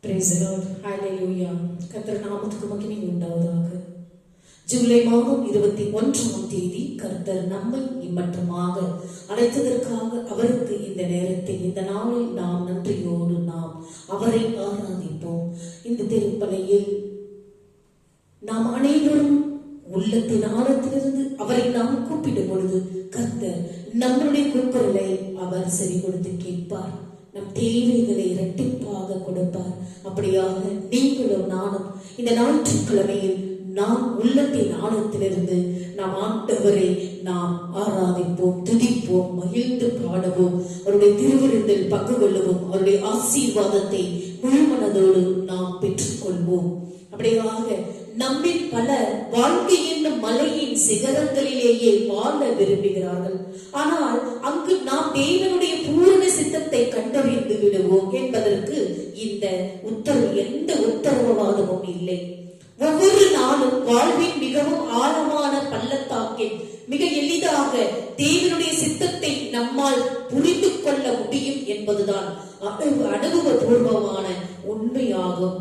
Praise the Lord. Hallelujah. கர்த்தர் நாமத்துக்கு மகிமை உண்டாவதாக. ஜூலை மாதம் 21ஆம் தேதி கர்த்தர் நம்மை இம்மட்டமாக அழைத்ததற்காக அவருக்கு இந்த நேரத்தில் இந்த நாளில் நாம் நன்றியோடு நாம் அவரை ஆராதிப்போம். இந்த திருப்பலியில் நாம் அனைவரும் உள்ளத்தின் ஆழத்திலிருந்து அவரை நாம் கூப்பிடும் பொழுது கர்த்தர் நம்முடைய கூக்குரலை அவர் செவி கொடுத்து கேட்பார். நம் தேவைகளை இரட்டிப்பாக கொடுப்பார். அப்படியாக நீங்களும் நானும் இந்த ஞாயிற்றுக்கிழமையில் நாம் உள்ளத்தின் ஆழத்திலிருந்து நாம் ஆண்டவரை நாம் ஆராதிப்போம், துதிப்போம், மகிழ்ந்து பாடுவோம், அவருடைய திருவிருந்தில் பங்கு கொள்ளுவோம், அவருடைய ஆசீர்வாதத்தை முழுமனதோடு நாம் பெற்றுக்கொள்வோம். அப்படியாக நம்மில் பல வாழ்க்கை என்னும் மலையின் சிகரங்களிலேயே வாழ விரும்புகிறார்கள். ஆனால் அங்கு நாம் தேவனுடைய பூரண சித்தத்தை கண்டறிந்து விடுவோம் என்பதற்கு இந்த எந்த உத்தரவாதமும் இல்லை. ஒவ்வொரு நாளும் வாழ்வின் மிகவும் ஆழமான பள்ளத்தாக்கில் மிக எளிதாக தேவனுடைய சித்தத்தை நம்மால் புரிந்து கொள்ள முடியும் என்பதுதான் அனுபவபூர்வமான உண்மையாகும்.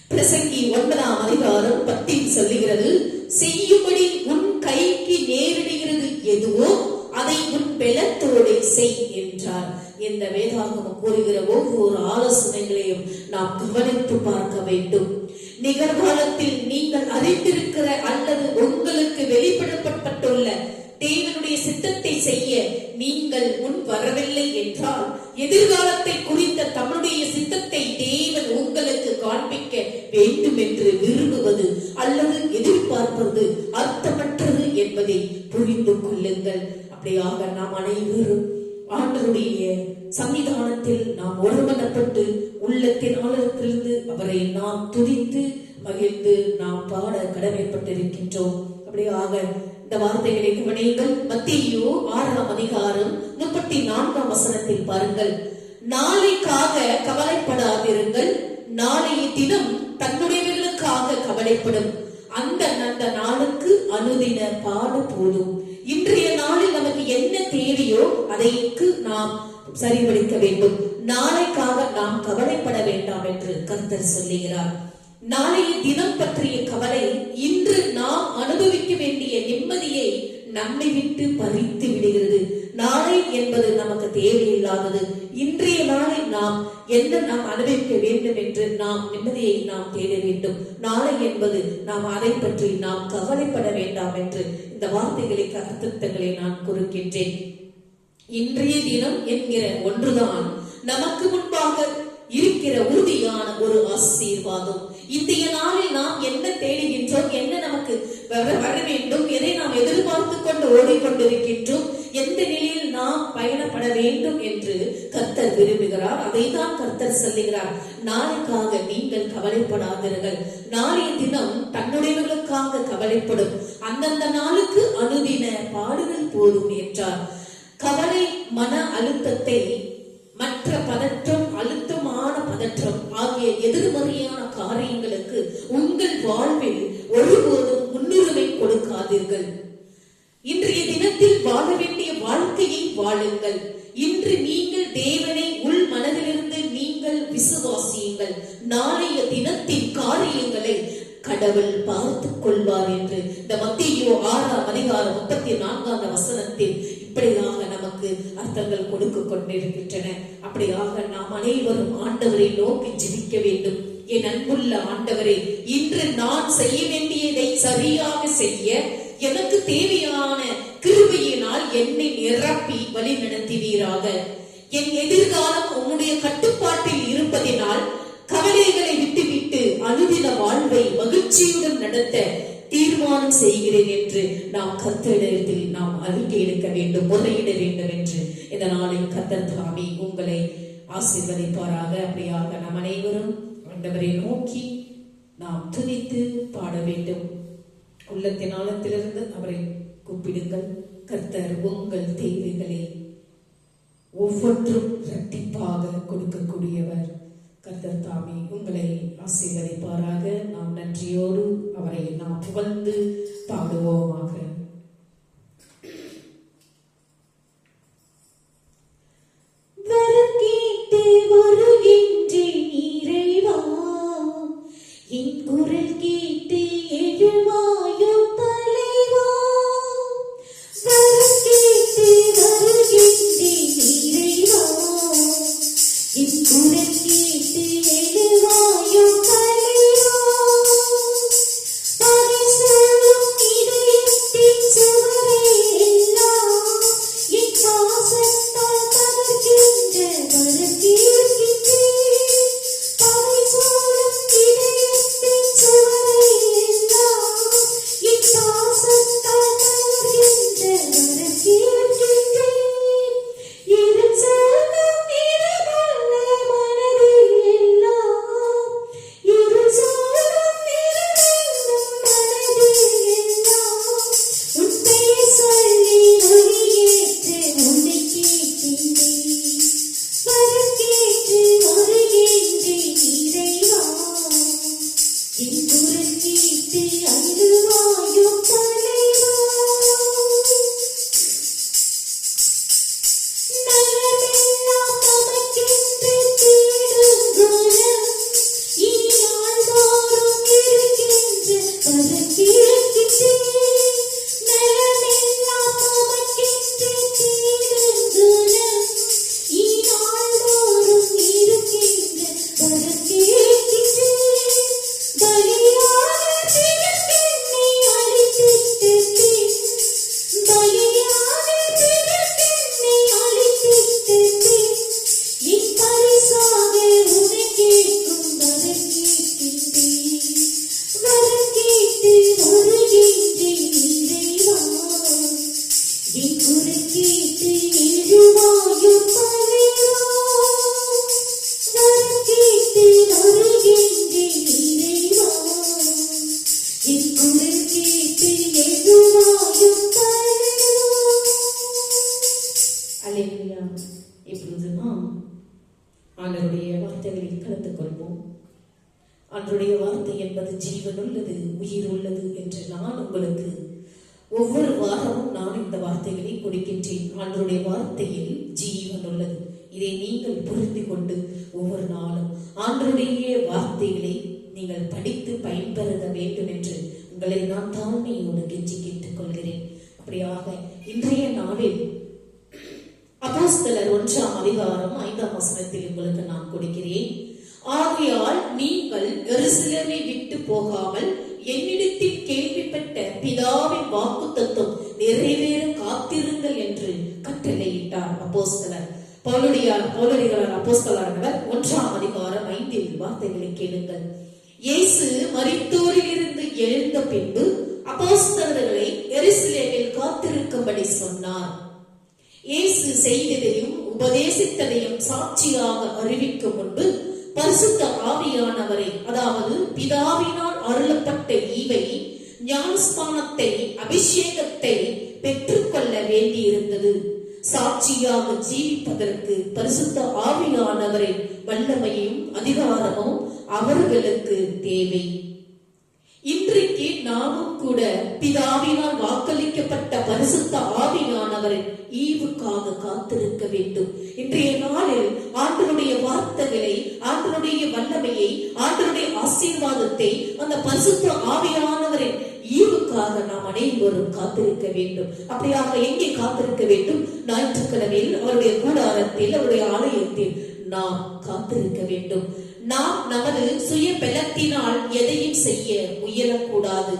பிரசங்கி 9ஆம் அதிகாரம் 10 சொல்லுகிறது, செய்யும்படி உன் கைக்கு நேரிடுகிறது எதுவோ அதை உன் பெலத்தோடு செய் என்றார். இந்த வேதாகமம் கூறுகிற ஒவ்வொரு ஆலோசனைகளையும் நாம் கவனித்து பார்க்க வேண்டும். நிகழ்காலத்தில் நீங்கள் அறிந்திருக்கிற அல்லது உங்களுக்கு வெளிப்படுத்தப்பட்டுள்ள தேவனுடைய சித்தத்தை செய்ய நீங்கள் முன் வரவில்லை என்றால் எதிர்காலத்தை குறித்த தம்முடைய சித்தத்தை தேவன் உங்களுக்கு காண்பிக்க வேண்டும் என்று விரும்புவது அல்லது எதிர்பார்ப்பது அர்த்தமற்றது என்பதை புரிந்து கொள்ளுங்கள். அப்படியாக நாம் அனைவரும் ஆண்டவருடைய சன்னிதானத்தில் நாம் ஒருமனப்பட்டு உள்ளத்தின் ஆழத்திலிருந்து அவரை நாம் துதித்து மகிழ்ந்து நாம் பாட கடமைப்பட்டிருக்கின்றோம். அப்படியாக இந்த வார்த்தைகளை கவனியுங்கள். மத்தேயு 6ஆம் அதிகாரம் 34ஆம் வசனத்தில் பாருங்கள், நாளைக்காக கவலைப்படாதிருங்கள், நாளைய தினம் தன்னுடையவர்களுக்காக கவலைப்படும், அந்த நாளுக்கு அனுதின பாடு போதும். இன்றைய நாளில் நமக்கு என்ன தேவையோ அதைக்கு நாம் சரிபடுத்த வேண்டும். நாளைக்காக நாம் கவலைப்பட வேண்டாம் என்று கர்த்தர் சொல்லுகிறார். நாளைய தினம் பற்றிய கவலை இன்று நாம் அனுபவிக்க வேண்டிய நிம்மதியை நம்மை விட்டு பறித்து விடுகிறது. நாளை என்பது நமக்கு தேவையில்லாதது. இன்றைய நாளில் நாம் என்ன நாம் அனுபவிக்க வேண்டும் என்று நாம் நிம்மதியை நாம் தேட வேண்டும். நாளை என்பது நாம் அதை பற்றி நாம் கவலைப்பட வேண்டாம் என்று இந்த வார்த்தைகளை அர்த்தங்களை நான் கூறுகின்றேன். இன்றைய தினம் என்கிற ஒன்றுதான் நமக்கு முன்பாக இருக்கிற உறுதியான ஒரு ஆசீர்வாதம். இன்றைய நாளில் நாம் என்ன தேடுகின்றோம், என்ன நமக்கு வர வேண்டும், எதை நாம் எதிர்பார்த்து கொண்டு ஓடிக்கொண்டிருக்கின்றோம், எந்த நிலையில் நாம் பயணப்பட வேண்டும் என்று கர்த்தர் விரும்புகிறார். அதை தான் கர்த்தர் சொல்லுகிறார், நாளைக்காக நீங்கள் கவலைப்படாதீர்கள், நாளைய தினம் தன்னுடையவர்களுக்காக கவலைப்படும், அந்தந்த நாளுக்கு அனுதின பாடுகள் போதும் என்றார். கவலை மன அழுத்தத்தை மற்ற பதற்றம், அழுத்தமான பதற்றம் ஆகிய எதிர்மறையான காரியங்களுக்கு உங்கள் வாழ்வில் ஒருபோதும் முன்னுரிமை கொடுக்காதீர்கள். இன்றைய தினத்தில் வாழ வேண்டிய வாழ்க்கையை வாழுங்கள். இன்று நீங்கள் தேவனை உள் மனதிலிருந்து நீங்கள் விசுவாசியுங்கள். நாளைய தினத்தின் காரியங்களை கடவுள் பார்த்துக் கொள்வார் என்று இந்த மத்தேயு 6ஆம் அதிகாரம் 34ஆம் வசனத்தில் இப்படியாக நமக்கு அர்த்தங்கள் கொடுக்க கொண்டிருக்கின்றன. அப்படியாக நாம் அனைவரும் ஆண்டவரை நோக்கி ஜெபிக்க வேண்டும். என் அன்புள்ள ஆண்டவரே, இன்று நான் செய்ய வேண்டியதை சரியாக செய்ய எனக்கு தேவையான கிருபையினால் என்னை நிரப்பி வழி நடத்துவீராக. என் எதிர்காலம் உம்முடைய கட்டுப்பாட்டில் இருப்பதினால் கவலைகளை விட்டுவிட்டு அனுதின வாழ்வை மகிழ்ச்சியுடன் நடத்த தீர்மானம் செய்கிறேன் என்று நாம் கர்த்தரிடத்தில் நாம் அறிக்கை எடுக்க வேண்டும், முறையிட வேண்டும் என்று இந்த நாளில் கர்த்தர் தாமே உங்களை ஆசீர்வதிப்பாராக. அப்படியாக நாம் அனைவரும் ஆண்டவரை நோக்கி நாம் துதித்து பாட வேண்டும். உள்ளத்தின் ஆழத்திலிருந்து அவரை கூப்பிடுங்கள். கர்த்தர் உங்கள் தேவைகளை ஒவ்வொன்றும் இரட்டிப்பாக கொடுக்கக்கூடியவர். கர்த்தர் தாமே உங்களை ஆசீர்வதிப்பாராக. நாம் நன்றியோடு அவரை நாம் புகழ்ந்து பாடுவோமாக. வரம் கேட்டு வருகின்றேன் என் குரல் கேட்டு எழுவாயோ தலைவா, பகை சொல்லும் இதயத்தின் சுவரை எல்லாம் என் பாசத்தால் தகர்க்கின்ற வரக்கேற்கின்றேன். பகை சொல்லும் இதயத்தின் சுவரை எல்லாம் என் பாசத்தால் தகர்க்கின்ற வரக்கேற்கின்றேன். இருள் சொல்லும் நிழலான மனதில் எல்லாம், இருள் சொல்லும் நிழலான மனதில் எல்லாம் உன் பெயர் சொல்லி ஒளியேற்ற உன்னை கேட்கின்றேன். வரக்கேற்று வருகின்றேன் இறைவா, என் குரல் கேட்டு அழுவாயோ தலைவா. நலமெல்லாம் நமக்கென்று தேடும் குணம் இனி நாள்தோறும் இருக்கின்ற வரக்கேற்கின்றேன். நலமெல்லாம் நமக்கென்று தேடும் குணம் இனி நாள்தோறும் இருக்கின்ற வரக்கேற்கின்றேன். பலியான திருப்பெண்ணை அழித்திட்ட பின், பலியான திருப்பெண்ணை அழித்திட்ட பின் என் பரிசாக உன்னை கேட்கும் வரக்கேற்கின்றேன். வரக்கேட்டு வருகின்றேன் இறைவா, என் குரல் கேட்டு எழுவாயோ தலைவா. வரக்கேட்டு வருகின்றேன் இறைவா, என் குரல் கேட்டு எழுவாயோ தலைவா. அல்லேலூயா. இப்பொழுது நாம் ஆண்டவருடைய வார்த்தைகளை கலந்து கொள்வோம். ஆண்டவருடைய வார்த்தை என்பது ஜீவன் உள்ளது, உயிர் உள்ளது என்று நான் உங்களுக்கு ஒவ்வொரு வாரமும் நான் இந்த வார்த்தைகளை கொடுக்கின்றேன். ஆண்டவருடைய வார்த்தையில் ஜீவன் உள்ளது. இதை நீங்கள் புரிந்து கொண்டு ஒவ்வொரு நாளும் ஆண்டவருடைய வார்த்தைகளை நீங்கள் படித்து பயன்பெற வேண்டும் என்று உங்களை நான் தாழ்மையோடு கெஞ்சி கேட்டுக் கொள்கிறேன். அப்படியாக இன்றைய நாளில் அப்போஸ்தலர் 1ஆம் அதிகாரம் 5ஆம் வசனத்தில் உங்களுக்கு நான் கொடுக்கிறேன். ஆகையால் நீங்கள் எருசலேமை விட்டு போகாமல் என்னிடத்தில் கேள்விப்பட்ட பிதாவின் வாக்குத்தத்தம் நிறைவேற காத்திருங்கள் என்று கட்டளையிட்டார். அப்போஸ்தலர் பவுலடிகளார் அப்போஸ்தலரானவர் 1ஆம் அதிகாரம் 5இல் வார்த்தைகளை கேளுங்கள். இயேசு மரித்தோரில் இருந்து எழுந்த பின்பு அப்போஸ்தலர்களை எருசலேமில் காத்திருக்கும்படி சொன்னார். இயேசு செய்ததையும் உபதேசித்ததையும் சாட்சியாக அறிவிக்கும் முன்பு பரிசுத்த ஆவியானவரை, அதாவது பிதாவினால் அருளப்பட்ட ஈவை, ஞானஸ்நானத்தை, அபிஷேகத்தை பெற்றுக்கொள்ள வேண்டியிருந்தது. சாட்சியாக ஜீவிப்பதற்கு பரிசுத்த ஆவியானவரின் வல்லமையும் அதிகாரமும் அவர்களுக்கு தேவை. இன்றைக்கு நாமும் கூட பிதாவினால் வாக்களிக்கப்பட்ட பரிசுத்த ஆவியானவரின் ஈவுக்காக காத்திருக்க வேண்டும். இன்றைய நாளில் ஆண்டவருடைய வார்த்தைகளை, ஆண்டவருடைய வல்லமையை, ஆண்டவருடைய ஆசீர்வாதத்தை, அந்த பரிசுத்த ஆவியானவரின் ஈவுக்காக நாம் அனைவரும் காத்திருக்க வேண்டும். அப்படியாக எங்கே காத்திருக்க வேண்டும்? ஞாயிற்றுக்கிழமையில் அவருடைய கூடாரத்தில், அவருடைய ஆலயத்தில் நாம் காத்திருக்க வேண்டும். நாம் நமது சுய பலத்தினால் எதையும் செய்ய முயலக்கூடாது.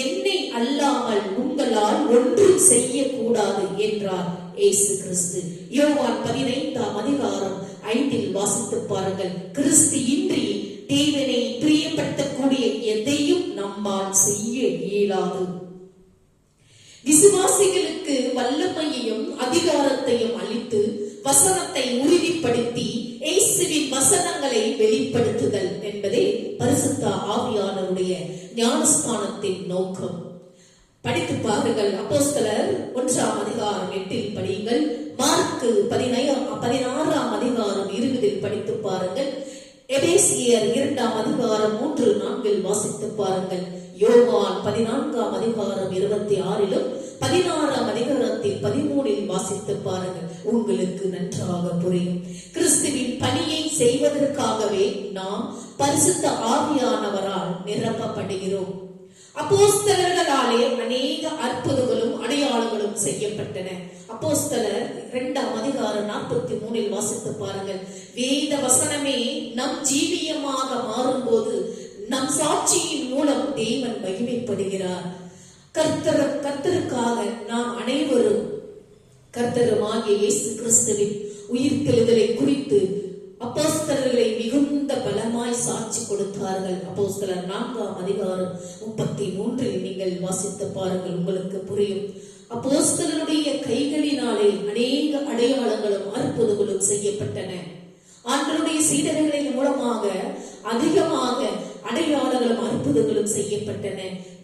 என்னை அல்லாமல் உங்களால் ஒன்றும் செய்யக்கூடாது என்றார் இயேசு கிறிஸ்து. யோவான் 15ஆம் அதிகாரம் 5இல் வாசித்து பாருங்கள். கிறிஸ்து இன்றி தேவனை பிரியப்படுத்தக்கூடிய எதையும் நம்மால் செய்ய இயலாது. விசுவாசிகளுக்கு வல்லமையையும் அதிகாரத்தையும் அளித்து வசனத்தை உறுதிப்படுத்தி இயேசுவின் வசனங்களை வெளிப்படுத்துதல் என்பதே பரிசுத்த ஆவியானவருடைய ஞானஸ்நானத்தின் நோக்கம். படித்து பாருங்கள். அப்போஸ்தலர் 1ஆம் அதிகாரம் 8இல் படியுங்கள். மார்க்கு 16ஆம் அதிகாரம் 20இல் படித்து பாருங்கள். எபேசியர் 2ஆம் அதிகாரம் 3-4இல் வாசித்து பாருங்கள். யோவான் 14ஆம் அதிகாரம் 26இலும் 16ஆம் அதிகாரத்தில் 13இல் வாசித்து பாருங்கள். உங்களுக்கு நன்றாக புரியும். கிறிஸ்துவின் பணியை செய்வதற்காகவே நாம் பரிசுத்த ஆவியானவரால் நிரப்பப்படுகிறோம். அப்போஸ்தலர்களாலே அநேக அற்புதங்களும் அடையாளங்களும் செய்யப்பட்டன. அப்போஸ்தலர் 2ஆம் அதிகாரம் 43 வாசித்து பாருங்கள். வேத வசனமே நம் ஜீவியமாக மாறும்போது நம் சாட்சியின் மூலம் தேவன் மகிமைப்படுகிறார். கர்த்தருக்காக நாம் அனைவரும் கர்த்தருமாகிய இயேசு கிறிஸ்துவின் உயிர்த்தெழுதலை குறித்து அப்போஸ்தலர்களை மிகுந்த பலமாய் சாட்சி கொடுத்தார்கள். அப்போஸ்தலர் 4ஆம் அதிகாரம் 33 நீங்கள் வாசித்து பாருங்கள், உங்களுக்கு புரியும். அப்போஸ்தலருடைய கைகளினாலே அநேக அடையாளங்களும் அற்புதங்களும் செய்யப்பட்டன. ஆண்டவருடைய சீடர்களின் மூலமாக அதிகமாக அடையாளங்களும் அற்புதங்களும் செய்யப்பட்டன.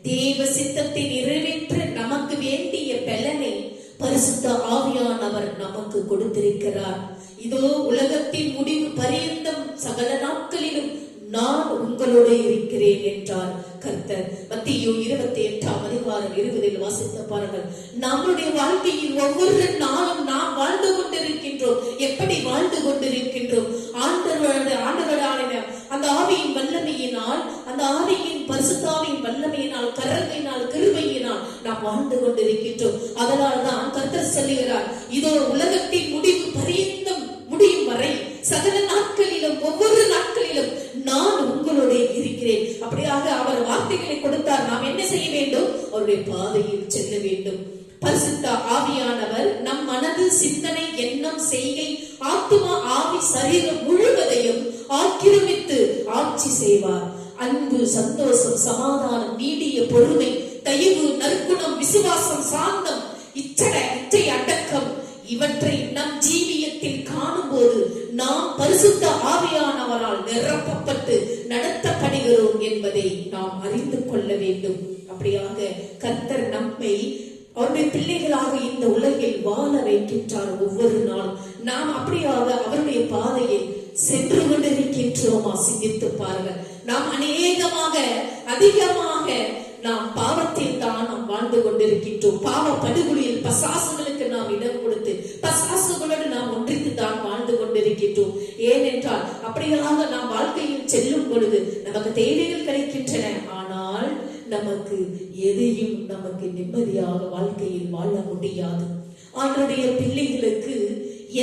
தேவ சித்தத்தை நிறைவேற்ற நமக்கு வேண்டிய பலனை பரிசுத்த ஆவியானவர் நமக்கு கொடுத்திருக்கிறார். இதோ உலகத்தின் முடிவு பரியந்தம் சகல நாட்களிலும் நான் உங்களோடு இருக்கிறேன் என்றார் கர்த்தர். மத்தேயு 28ஆம் அதிகாரம் 20 வாசித்து பாருங்கள். நம்முடைய வாழ்க்கையில் ஒவ்வொரு நாளும் நாம் வாழ்ந்து கொண்டிருக்கின்றோம். எப்படி வாழ்ந்து கொண்டிருக்கின்றோம்? ஆண்டவரான அந்த ஆவியின் வல்லமையினால், அந்த ஆவியின் பரிசுத்தாவின் வல்லமையினால், கரங்களினால், கிருபையினால் நாம் வாழ்ந்து கொண்டிருக்கின்றோம். அதனால் தான் கர்த்தர் சொல்லுகிறார், இதோ உலகத்தின் முடிவு பரியந்தம் முடியும் வரை சகல நாட்களிலும் ஒவ்வொரு நாட்களிலும் நான் உங்களோட இருக்கிறேன். அப்படியாக அவர் வார்த்தைகளை கொடுத்தார். நாம் என்ன செய்ய வேண்டும்? அவருடைய பாதையில் செல்ல வேண்டும். பரிசுத்த ஆவியானவர் நம் மனது, சிந்தனை, எண்ணம், செய்கை, ஆத்துமா, ஆவி, சரீரம் முழுவதையும் ஆக்கிரமித்து ஆட்சி செய்வார். அன்பு, சந்தோஷம், சமாதானம், நீடிய பொறுமை, தயவு, நற்குணம், விசுவாசம், சாந்தம், இச்சை அடக்கம் இவற்றை நம் ஜீவியத்தில் காணும் போது நாம் பரிசுத்த ஆவியானவரால் நிரப்பப்பட்டு நடத்தப்படுகிறோம் என்பதை நாம் அறிந்து கொள்ள வேண்டும். அப்படியாக கர்த்தர் நம்மை அவருடைய பிள்ளைகளாக இந்த உலகில் வாழ வைக்கின்றார். ஒவ்வொரு நாளும் நாம் அப்படியாக அவருடைய பாதையை சென்று கொண்டிருக்கின்றோமா? சிந்தித்து பாருங்கள். நாம் அதிகமாக நாம் பாவத்தில் தான் நாம் வாழ்ந்து கொண்டிருக்கின்றோம். பாவ படுகொலியில் பசாசுகளுக்கு நாம் இடம் கொடுத்து பசாசுகளோடு நாம் ஒன்றித்து தான் வாழ்ந்து கொண்டிருக்கின்றோம். ஏனென்றால் அப்படியாக நாம் வாழ்க்கையில் செல்லும் பொழுது நமக்கு தேவைகள் கிடைக்கின்றன. ஆனால் நமக்கு எதையும் நமக்கு நிம்மதியாக வாழ்க்கையில் வாழ முடியாது. ஆண்டவருடைய பிள்ளைகளுக்கு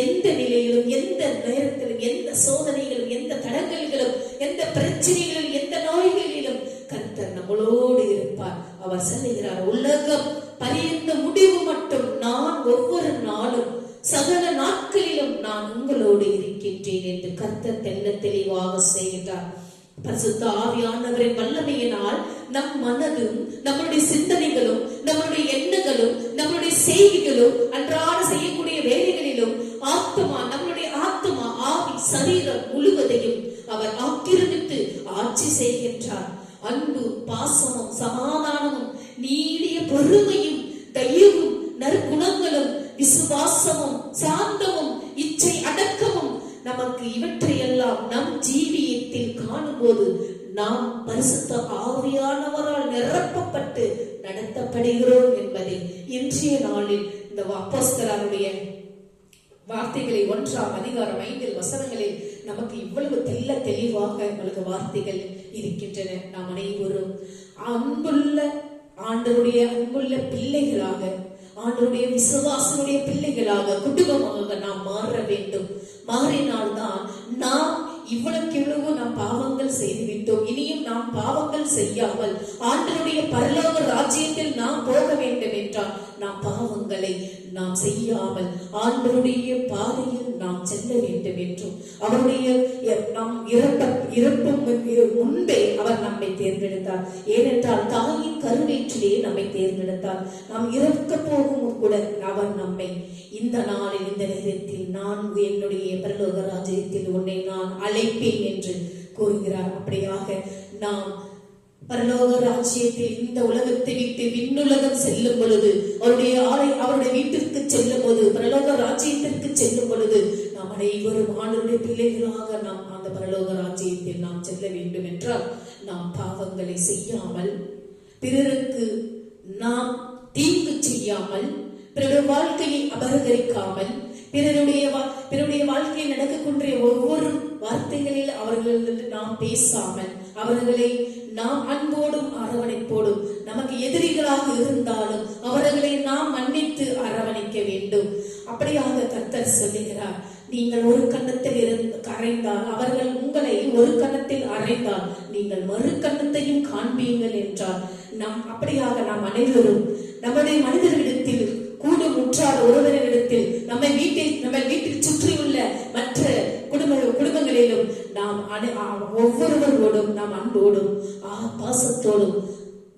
எந்த நிலையிலும், எந்த நேரத்திலும், எந்த சோதனைகளும், எந்த தடங்கல்களும், எந்த பிரச்சனைகளும், எந்த நோய்களிலும் கர்த்தர் நம்மளோடு இருப்பார். அவர் சொல்லுகிறார், உலகம் பரியந்த முடிவு மட்டும் நான் ஒவ்வொரு நாளும் சகல நாட்களிலும் நான் உங்களோடு இருக்கின்றேன் என்று கர்த்தர் தெளிவாக செய்கிறார். பரிசுத்த ஆவியானவரின் வல்லமையினால் நம் மனதும், நம்முடைய சிந்தனைகளும், நம்முடைய எண்ணங்களும், நம்முடைய செய்திகளும், அன்றாட செய்யக்கூடிய வேலைகளிலும் நம்முடைய ஆத்மா, ஆவி, சரீரம் முழுவதையும் அவர் ஆக்கிரமித்து ஆட்சி செய்கின்றார். அன்பு, பாசமும், சமாதானமும், நீடிய பொறுமையும், தயவும், நற்குணங்களும், விசுவாசமும், சாந்தமும், இச்சை அடக்கமும் நமக்கு இவற்றையெல்லாம் நம் ஜீவியத்தில் காணும் போது நாம் பரிசுத்த ஆவியானவரால் நிரப்பப்பட்டு நடத்தப்படுகிறோம் என்பதை இன்றைய நாளில் இந்த அப்போஸ்தலருடைய வார்த்தைகளை 1ஆம் அதிகாரம் 5 வசனங்களில் நமக்கு இவ்வளவு தெளிவாக நமக்கு வார்த்தைகள் இருக்கின்றன. நாம் அனைவரும் அன்புள்ள ஆண்டவருடைய அன்புள்ள பிள்ளைகளாக, ஆண்டவருடைய விசுவாசனுடைய பிள்ளைகளாக, குடும்பமாக நாம் மாற வேண்டும். மாறினால்தான் நாம் இவ்வளவு நாம் பாவங்கள் செய்துவிட்டோம், இனியும் நாம் பாவங்கள் செய்யாமல் ஆண்டவருடைய பரலோக ராஜ்யத்தில் நாம் போக வேண்டும் என்றால் நாம் பாவங்களை நாம் செய்யாமல் ஆண்டவருடைய பாதையில் நாம் செல்ல வேண்டும் என்றும், அவருடைய நம் இறப்பும் முன்பே அவர் நம்மை தேர்ந்தெடுத்தார். ஏனென்றால் தாயின் கருவயிற்றிலே நம்மை தேர்ந்தெடுத்தார். நாம் இறக்க போகும் கூட அவர் நம்மை இந்த நாளில், இந்த நேரத்தில் நான் என்னுடைய பரலோக ராஜ்யத்தில் உன்னை நான் அழைப்பேன் என்று கூறுகிறார். அப்படியாக நாம் பரலோக ராஜ்யத்தில் இந்த உலகத்தை விட்டு விண்ணுலகம் செல்லும் பொழுது, அவருடைய வீட்டிற்கு செல்லும் போது, பரலோக ராஜ்யத்திற்கு செல்லும் பொழுது நாம் அனைவரும் ஆண்டவருடைய பிள்ளைகளாக நாம் அந்த பரலோக ராஜ்யத்தில் நாம் செல்ல வேண்டும் என்றால் நாம் பாவங்களை செய்யாமல், பிறருக்கு நாம் தீங்கு செய்யாமல், பிறருடைய வாழ்க்கையை அபகரிக்காமல், பிறருடைய வாழ்க்கையில் நடக்கக்கூடிய ஒவ்வொரு வார்த்தைகளில் அவர்களிடம் நாம் பேசாமல் அவர்களை நாம் அன்போடும் அரவணைப்போடும் நமக்கு எதிரிகளாக இருந்தாலும் அவர்களை நாம் மன்னித்து அரவணைக்க வேண்டும். அப்படியாக கர்த்தர் சொல்லுகிறார், நீங்கள் ஒரு கன்னத்தில் இருந்து அறைந்தால் அவர்கள் உங்களை ஒரு கன்னத்தில் அறைந்தால் நீங்கள் மறு கன்னத்தையும் காண்பீங்கள் என்றார். அப்படியாக நாம் அனைவரும் நம்முடைய மனிதர்களிடத்தில் கூடும் உற்றார் ஒருவரிடத்தில் நம்ம வீட்டில் சுற்றியுள்ள மற்ற குடும்பங்களிலும் நாம் ஒவ்வொருவரோடும் நாம் அன்போடும் பாசத்தோடும்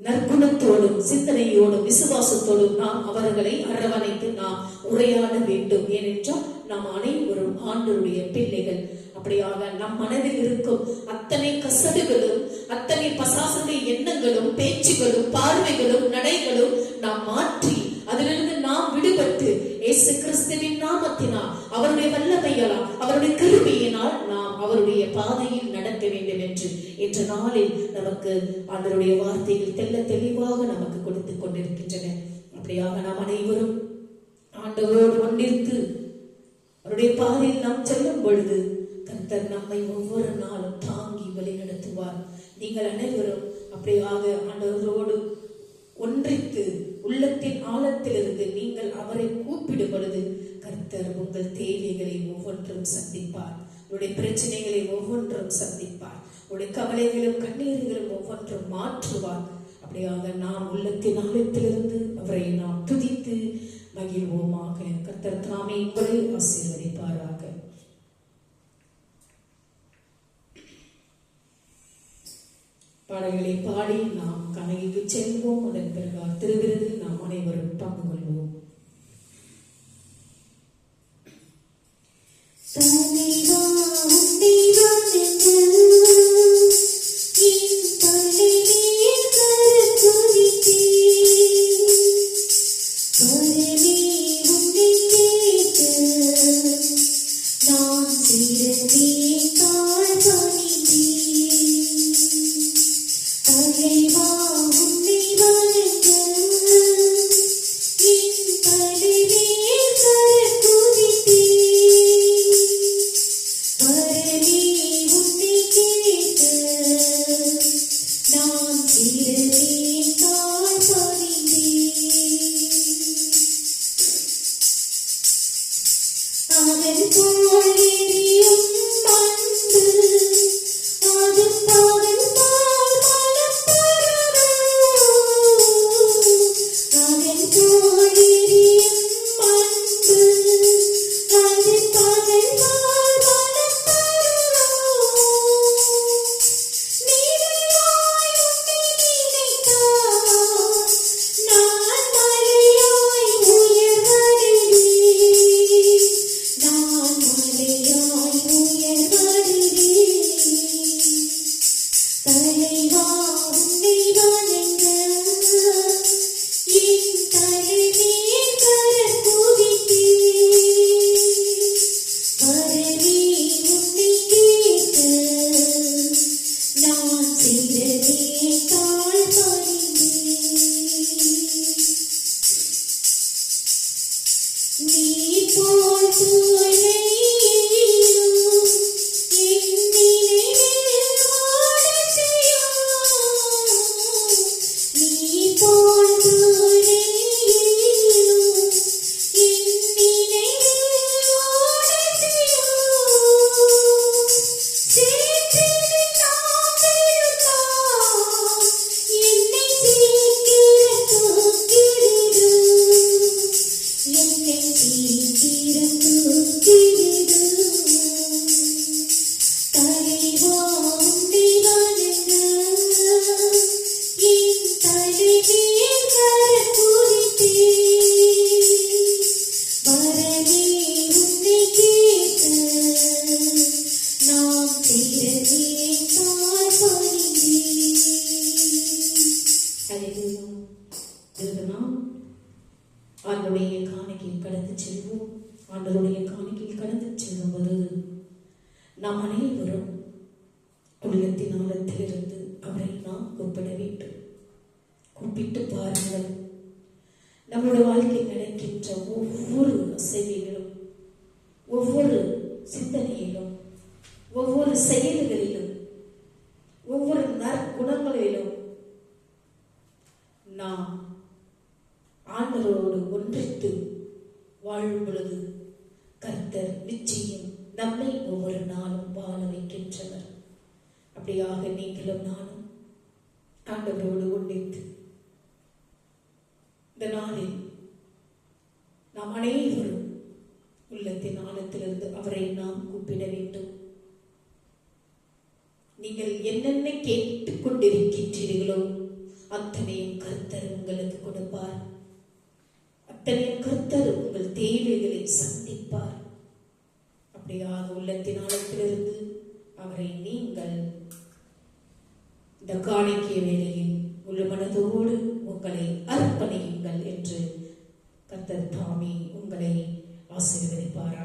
நற்குணத்தோடும் சிந்தனையோடும் விசுவாசத்தோடும் நாம் அவர்களை அரவணைத்து நாம் உரையாட வேண்டும். ஏனென்றால் நாம் அனைவரும் ஆண்டவருடைய பிள்ளைகள். அப்படியாக நம் மனதில் இருக்கும் அத்தனை கசடுகளும் அத்தனை பசாசனுடைய எண்ணங்களும் பேச்சுகளும் பார்வைகளும் நடைகளும் நாம் மாற்றி அதிலிருந்து நாம் விடுபட்டு இயேசு கிறிஸ்துவின் நாமத்தினால் அவருடைய வல்லமையால் அவருடைய கிருபையினால் நாம் அவருடைய பாதையில் நடக்க வேண்டும் என்று இன்று நாளில் நமக்கு ஆண்டவருடைய வார்த்தைகள் தெல்ல தெளிவாக நமக்கு கொடுத்து கொண்டிருக்கின்றன. அப்படியாக நாம் அனைவரும் ஆண்டவரோடு ஒன்றித்து அவருடைய பாதையில் நாம் செல்லும் பொழுது கர்த்தர் நம்மை ஒவ்வொரு நாளும் தாங்கி வழிநடத்துவார். நீங்கள் அனைவரும் அப்படியாக ஆண்டவரோடு ஒன்றித்து உள்ளத்தின் ஆழத்திலிருந்து நீங்கள் அவரை கூப்பிடும் பொழுது கர்த்தர் உங்கள் தேவைகளை ஒவ்வொன்றும் சந்திப்பார். உங்களுடைய பிரச்சனைகளை ஒவ்வொன்றும் சந்திப்பார். உங்களுடைய கவலைகளும் கண்ணீர்களும் ஒவ்வொன்றும் மாற்றுவார். அப்படியாக நாம் உள்ளத்தின் ஆழத்திலிருந்து அவரை நாம் துதித்து மகிழ்வோமாக. கர்த்தர் தாமே உங்களை ஆசீர்வதிப்பாராக. பாடல்களை பாடி நாம் கனகைக்கு செல்வோம். அதன் பிறகு திருவிருதில் நாம் அனைவரும் பங்கு கொள்வோம். ஆண்டவருடைய காணிக்கையில் கடந்து செல்வோம். ஆண்டவருடைய காணிக்கையில் கடந்து செல்லும்போது நாம் அனைவரும் உள்ளத்தின் ஆழத்திலிருந்து அவரை நாம் கூப்பிட வேண்டும். கூப்பிட்டு பாருங்கள், நம்முடைய வாழ்க்கையில் நடக்கின்ற ஒவ்வொரு அசைவிலும், ஒவ்வொரு சிந்தனையிலும், ஒவ்வொரு செயல்களிலும், ஒவ்வொரு நற்குணங்களிலும் நாம் ஆண்டவரோடு ஒன்றித்து வாழும் பொழுது கர்த்தர் நிச்சயம் நம்மை ஒவ்வொரு நாளும் வாழ வைக்கின்றனர். அப்படியாக நீங்களும் நானும் ஆண்டவரோடு ஒன்றித்து இந்த நாளில் நாம் அனைவரும் உள்ளத்தின் ஆழத்திலிருந்து அவரை நாம் கூப்பிட வேண்டும். நீங்கள் என்னென்ன கேட்டுக் கொண்டிருக்கின்றீர்களோ அத்தனையும் கர்த்தர் உங்களுக்கு கொடுப்பார். அத்தனையும் கர்த்தர் உங்கள் தேவைகளை சந்திப்பார். அப்படியாக உள்ளத்தின் ஆழத்திலிருந்து அவரை நீங்கள் இந்த காணிக்கை வேளையில் முழு மனதோடு உங்களை அர்ப்பணியுங்கள் என்று கர்த்தர் தாமே உங்களை ஆசீர்வதிப்பாராக.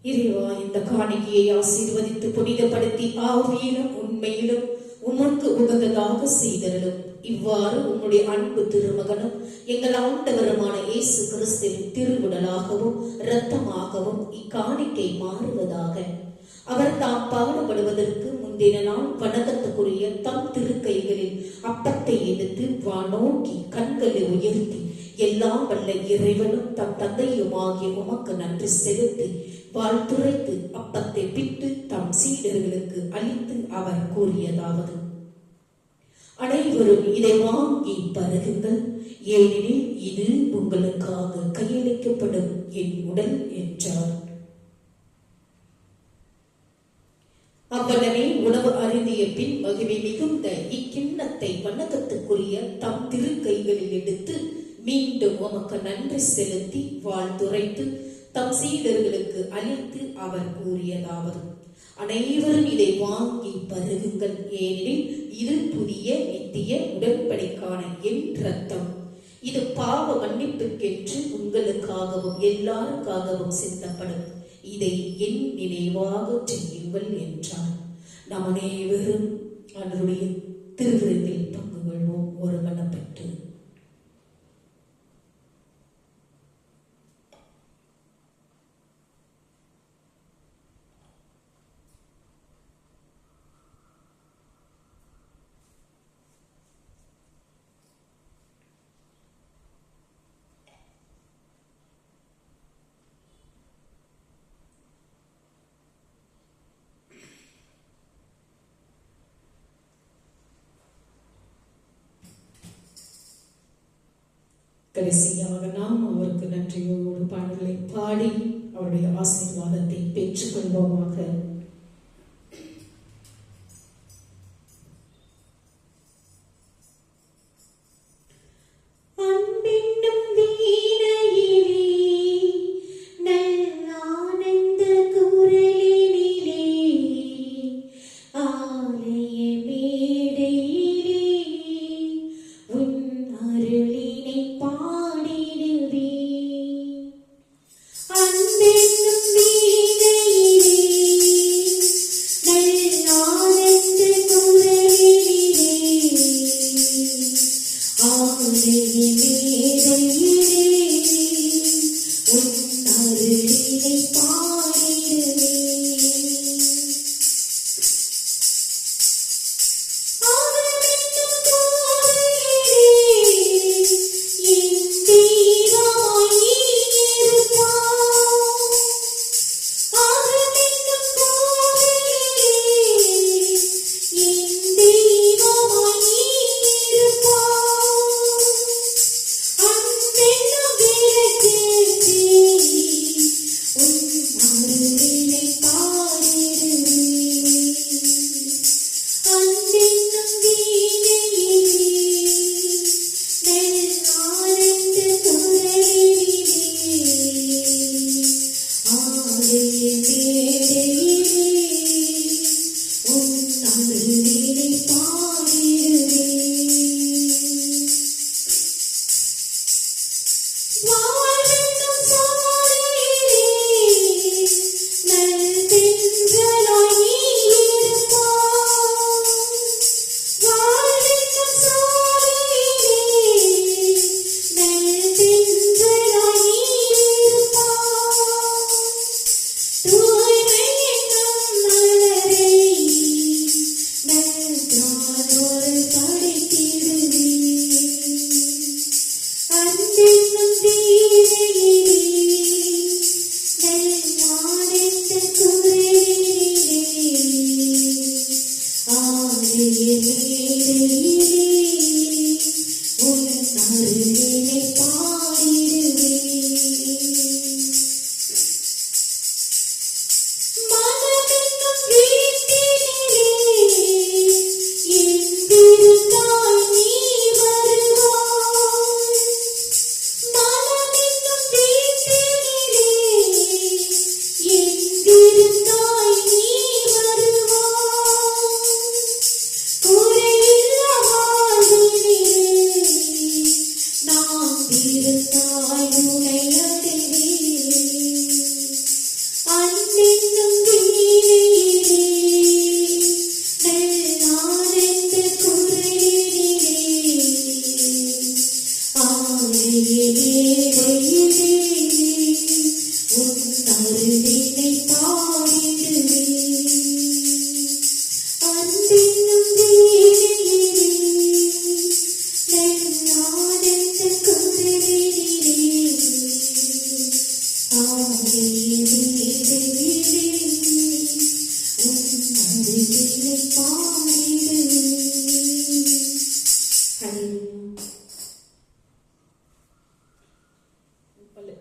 இறைவா, இந்த காணிக்கையை ஆசீர்வதித்து புனிதப்படுத்தி ஆவியிலும் உண்மையிலும் உமக்கு உகந்ததாக செய்தருளும். இவ்வாறு உம்முடைய அன்பு திருமகனும் எங்கள் ஆண்டவருமான இயேசு கிறிஸ்துவின் திருவுடலாகவும் இரத்தமாகவும் இக்காணிக்கை மாறுவதாக. அவர் தாம் பாடுபடுவதற்கு முந்தின நாள் வணக்கத்துக்குரிய தம் திருக்கைகளில் அப்பத்தை எடுத்து வானோக்கி கண்களை உயர்த்தி எல்லாம் வல்ல இறைவனும் தம் தந்தையுமாகிய உமக்கு நன்றி செலுத்தி வாழ்த்துரைத்து அப்பத்தை பிட்டு தம் சீடர்களுக்கு அளித்து அவர் கூறியதாவது: அனைவரும் இதை வாங்கி பருகுங்கள், ஏனெனில் இது உங்களுக்காக கையளிக்கப்படும் என் உடல் என்றார். அவ்வளவே உணவு அருந்திய பின் மகிமை மிகுந்த இக்கிண்ணத்தை வணக்கத்துக்குரிய தம் திருக்கைகளில் எடுத்து மீண்டும் உமக்கு நன்றி செலுத்தி வாழ்த்துரைத்து தம் சீடர்களுக்கு அளித்து அவர் கூறியதாவது: அனைவரும் இதை வாங்கி பருகுங்கள், ஏனெனில் இது புதிய நித்திய உடன்படிக்கான என் இரத்தம். இது பாவ மன்னிப்புக்கென்று உங்களுக்காகவும் எல்லாருக்காகவும் சிந்தப்படும். இதை என் நினைவாக செய்யுங்கள் என்றார். நாம் அனைவரும் அவருடைய திருவிருந்தில் பங்கு கொள்வோம் ஒரு மனப்பட்டு. கடைசியாக நாம் அவருக்கு நன்றியோடு பாடல்களை பாடி அவருடைய ஆசீர்வாதத்தை பெற்றுக் கொள்வோமாக.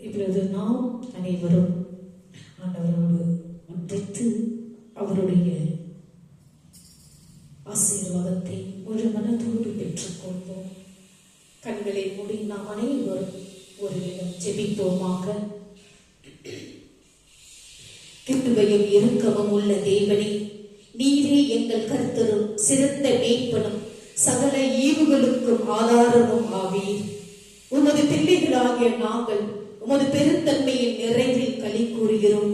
இப்பொழுது நாம் அனைவரும் ஆண்டவரோடு ஒன்றித்து அவருடைய ஆசீர்வாதத்தை ஒரு மனதோடு பெற்றுக்கொள்வோம். கண்களை மூடி நாம் அனைவரும் ஒரு இடம் ஜெபிப்போமாக. கிருபையும் இரக்கமும் உள்ள தேவனே, நீரே எங்கள் கர்த்தரும் சிறந்த மேய்ப்பனும் சகல ஈவுகளுக்கும் ஆதாரமும் ஆவீர். உமது பிள்ளைகளாகிய நாங்கள் உமது பெருந்தன்மையின் நிறைவில் களி கூறுகிறோம்.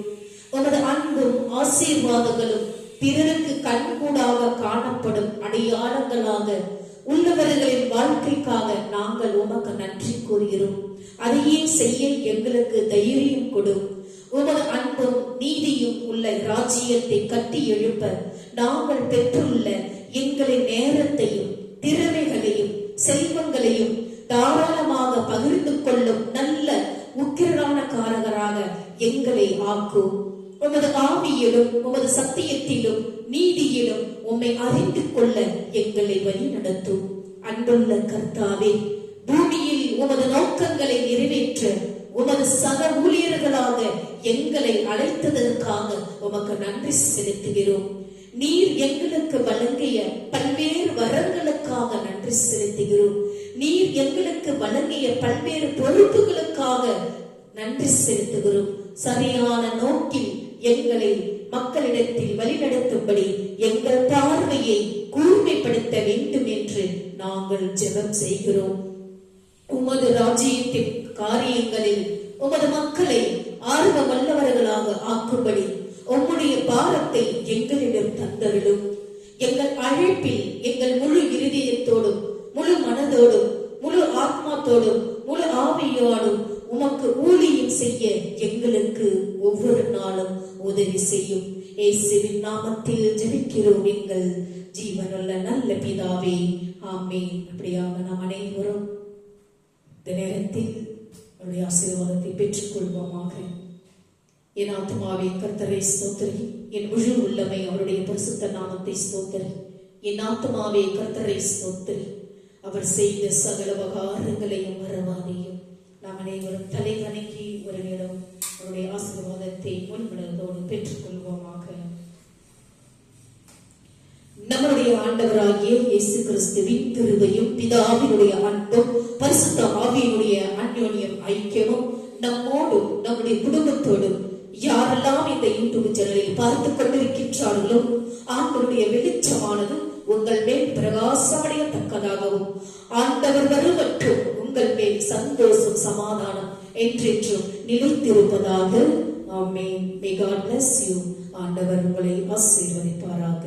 உமது அன்பும் ஆசீர்வாதங்களும் பிறருக்கு கண்கூடாக காணப்படும் அடையாளங்களாக உள்ளவர்களின் வாழ்க்கைக்காக நாங்கள் உமக்கு நன்றி கூறுகிறோம். அதையே செய்ய எங்களுக்கு தைரியம் கொடும். உமது அன்பும் நீதியும் உள்ள ராஜ்யத்தை கட்டி எழுப்ப நாங்கள் பெற்றுள்ள எங்களின் நேரத்தையும் திறமைகளையும் செல்வங்களையும் தாராளமாக பகிர்ந்து கொள்ளும் நல்ல உக்கிரமான காரகராக எங்களை ஆக்கும். உமது ஆவியிலும் உமது சத்தியத்திலும் நீதியிலும் உம்மை அறிந்து கொள்ள எங்களை வழி நடத்தும். அன்புள்ள கர்த்தாவே, பூமியில் உமது நோக்கங்களை நிறைவேற்ற உமது சக ஊழியர்களாக எங்களை அழைத்ததற்காக உமக்கு நன்றி செலுத்துகிறோம். நீர் எங்களுக்கு வழங்கிய பல்வேறு வரங்களுக்காக நன்றி செலுத்துகிறோம். நீர் எங்களுக்கு வழங்கிய பல்வேறு பொறுப்புகளுக்காக நன்றி செலுத்துகிறோம். சரியான நோக்கில் எங்களை மக்களிடத்தில் வழிநடத்தும்படி எங்கள் பார்வையை கூர்மைப்படுத்த வேண்டும் என்று நாங்கள் ஜெபம் செய்கிறோம். உமது ராஜ்யத்தின் காரியங்களில் உமது மக்களை ஆர்வமல்லவர்களாக ஆக்கும்படி உம்முடைய பாரத்தை எங்களிடம் தந்தருளும். எங்கள் அழைப்பில் எங்கள் முழு இருதயத்தோடும் முழு மனதோடும் முழு ஆத்மாத்தோடும் முழு ஆவியோடும் உமக்கு ஊழியம் செய்ய எங்களுக்கு ஒவ்வொரு நாளும் உதவி செய்யும். இயேசுவின் நாமத்தில் ஜெபிக்கிறோம் எங்கள் ஜீவனுள்ள நல்ல பிதாவே, ஆமென். அப்படியாக நாம் அனைவரும் இந்த நேரத்தில் அவருடைய ஆசீர்வாதத்தை பெற்றுக் கொள்வோமாக. என் ஆத்மாவே கர்த்தரை ஸ்தோத்திரி, என் முழு உள்ளமை அவருடைய பரிசுத்த நாமத்தை ஸ்தோத்திரி. என் ஆத்மாவே கர்த்தரை ஸ்தோத்திரி, அவர் செய்த சகல உபகாரங்களையும் மறவாதையும். நாம் அனைவரும் தலை வணங்கி ஒரு நிமிடம் அவருடைய ஆசீர்வாதத்தை முன்மனதோடு பெற்றுக் கொள்வோமாக. நம்முடைய ஆண்டவராகிய இயேசு கிறிஸ்துவின் கிருபையும் பிதாவினுடைய அன்பும் பரிசுத்த ஆவியினுடைய அன்யோன்யம் ஐக்கியமும் நம்மோடும் நம்முடைய குடும்பத்தோடும் யாரெல்லாம் இந்த யூடியூப் சேனலில் பார்த்துக் கொண்டிருக்கின்றார்களோ ஆண்டவருடைய வெளிச்சமானது உங்கள் மேல் பிரகாசமடையத்தக்கதாகவும் ஆண்டவர் வரும் மற்றும் உங்கள் மேல் சந்தோஷம் சமாதானம் என்றென்றும் நிலைத்திருப்பதாக. ஆமென். May God bless you. ஆண்டவர் உங்களை ஆசீர்வதிப்பாராக.